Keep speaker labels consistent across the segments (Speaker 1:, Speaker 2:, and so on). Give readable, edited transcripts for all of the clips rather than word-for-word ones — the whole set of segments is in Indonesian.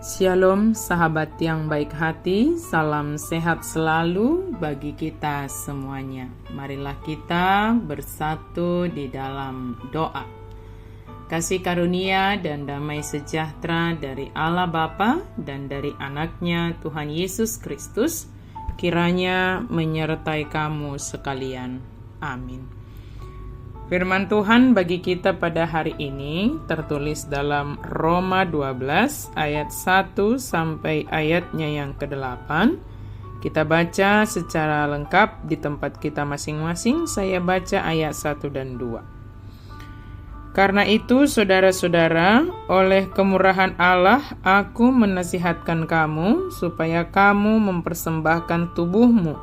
Speaker 1: Shalom sahabat yang baik hati, salam sehat selalu bagi kita semuanya. Marilah kita bersatu di dalam doa. Kasih karunia dan damai sejahtera dari Allah Bapa dan dari anaknya Tuhan Yesus Kristus kiranya menyertai kamu sekalian. Amin. Firman Tuhan bagi kita pada hari ini tertulis dalam Roma 12 ayat 1 sampai ayatnya yang ke-8. Kita baca secara lengkap di tempat kita masing-masing. Saya baca ayat 1 dan 2. Karena itu saudara-saudara, oleh kemurahan Allah aku menasihatkan kamu supaya kamu mempersembahkan tubuhmu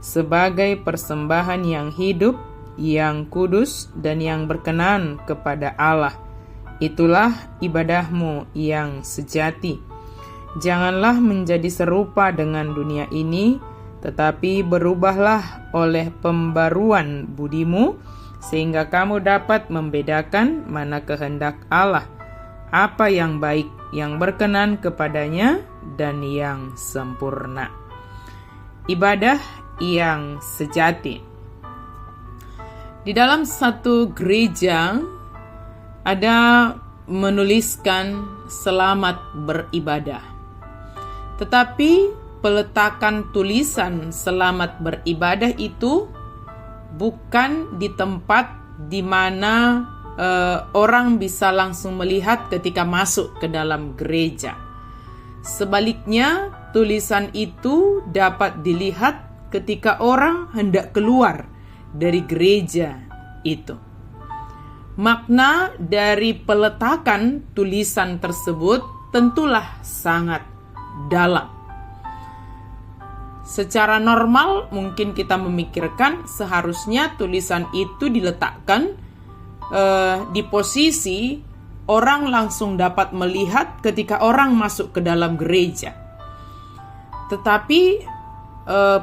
Speaker 1: sebagai persembahan yang hidup, yang kudus dan yang berkenan kepada Allah. Itulah ibadahmu yang sejati. Janganlah menjadi serupa dengan dunia ini, tetapi berubahlah oleh pembaruan budimu, sehingga kamu dapat membedakan mana kehendak Allah, apa yang baik, yang berkenan kepadanya, dan yang sempurna. Ibadah yang sejati. Di dalam satu gereja ada menuliskan selamat beribadah. Tetapi peletakan tulisan selamat beribadah itu bukan di tempat di mana orang bisa langsung melihat ketika masuk ke dalam gereja. Sebaliknya, tulisan itu dapat dilihat ketika orang hendak keluar dari gereja itu. Makna dari peletakan tulisan tersebut tentulah sangat dalam. Secara normal mungkin kita memikirkan seharusnya tulisan itu diletakkan di posisi orang langsung dapat melihat ketika orang masuk ke dalam gereja. Tetapi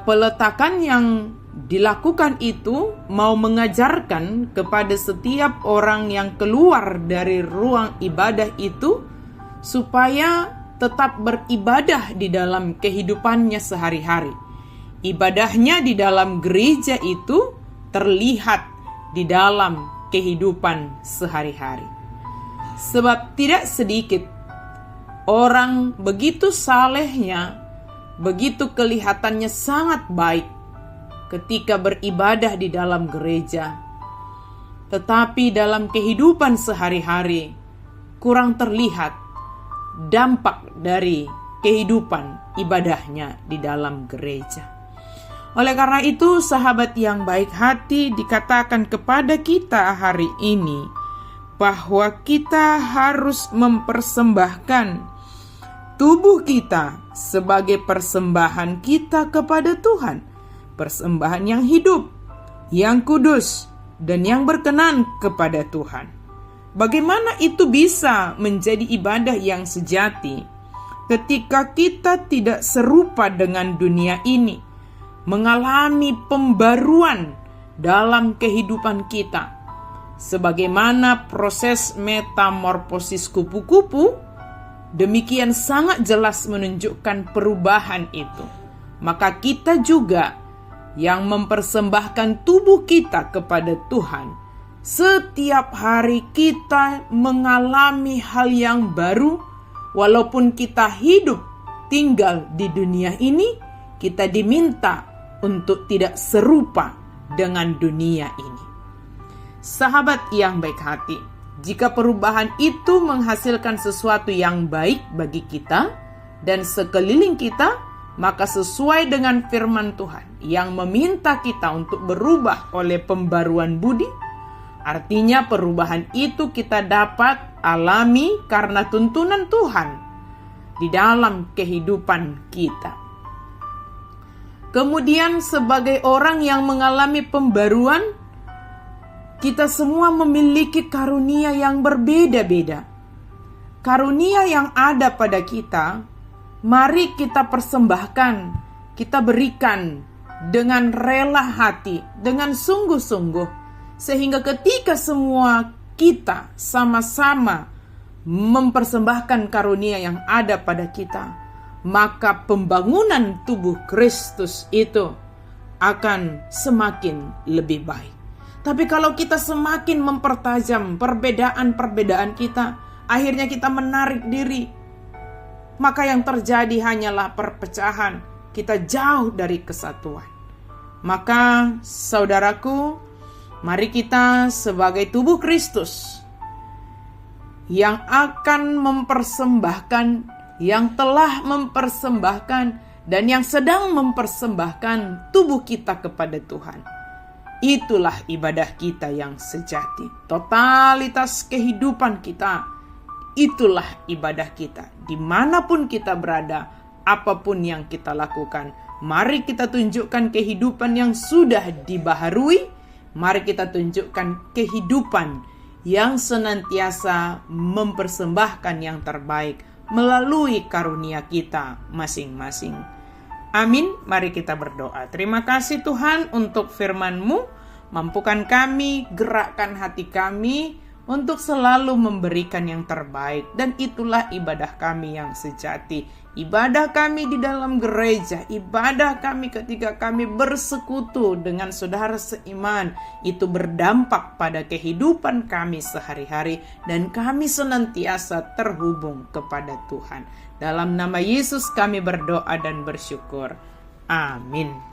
Speaker 1: peletakan yang dilakukan itu mau mengajarkan kepada setiap orang yang keluar dari ruang ibadah itu supaya tetap beribadah di dalam kehidupannya sehari-hari. Ibadahnya di dalam gereja itu terlihat di dalam kehidupan sehari-hari. Sebab tidak sedikit orang begitu salehnya, begitu kelihatannya sangat baik ketika beribadah di dalam gereja, tetapi dalam kehidupan sehari-hari kurang terlihat dampak dari kehidupan ibadahnya di dalam gereja. Oleh karena itu, sahabat yang baik hati, dikatakan kepada kita hari ini bahwa kita harus mempersembahkan tubuh kita sebagai persembahan kita kepada Tuhan. Persembahan yang hidup, yang kudus, dan yang berkenan kepada Tuhan. Bagaimana itu bisa menjadi ibadah yang sejati ketika kita tidak serupa dengan dunia ini, mengalami pembaruan dalam kehidupan kita. Sebagaimana proses metamorfosis kupu-kupu, demikian sangat jelas menunjukkan perubahan itu. Maka kita juga yang mempersembahkan tubuh kita kepada Tuhan, setiap hari kita mengalami hal yang baru. Walaupun kita hidup tinggal di dunia ini, kita diminta untuk tidak serupa dengan dunia ini. Sahabat yang baik hati, jika perubahan itu menghasilkan sesuatu yang baik bagi kita dan sekeliling kita, maka sesuai dengan firman Tuhan yang meminta kita untuk berubah oleh pembaruan budi, artinya perubahan itu kita dapat alami karena tuntunan Tuhan di dalam kehidupan kita. Kemudian sebagai orang yang mengalami pembaruan, kita semua memiliki karunia yang berbeda-beda. Karunia yang ada pada kita, mari kita persembahkan, kita berikan dengan rela hati, dengan sungguh-sungguh, sehingga ketika semua kita sama-sama mempersembahkan karunia yang ada pada kita, maka pembangunan tubuh Kristus itu akan semakin lebih baik. Tapi kalau kita semakin mempertajam perbedaan-perbedaan kita, akhirnya kita menarik diri, maka yang terjadi hanyalah perpecahan. Kita jauh dari kesatuan. Maka saudaraku, mari kita sebagai tubuh Kristus yang akan mempersembahkan, yang telah mempersembahkan, dan yang sedang mempersembahkan tubuh kita kepada Tuhan. Itulah ibadah kita yang sejati. Totalitas kehidupan kita, itulah ibadah kita. Dimanapun kita berada, apapun yang kita lakukan, mari kita tunjukkan kehidupan yang sudah dibaharui. Mari kita tunjukkan kehidupan yang senantiasa mempersembahkan yang terbaik melalui karunia kita masing-masing. Amin. Mari kita berdoa. Terima kasih Tuhan untuk firman-Mu. Mampukan kami, gerakkan hati kami untuk selalu memberikan yang terbaik. Dan itulah ibadah kami yang sejati. Ibadah kami di dalam gereja, ibadah kami ketika kami bersekutu dengan saudara seiman, itu berdampak pada kehidupan kami sehari-hari, dan kami senantiasa terhubung kepada Tuhan. Dalam nama Yesus kami berdoa dan bersyukur. Amin.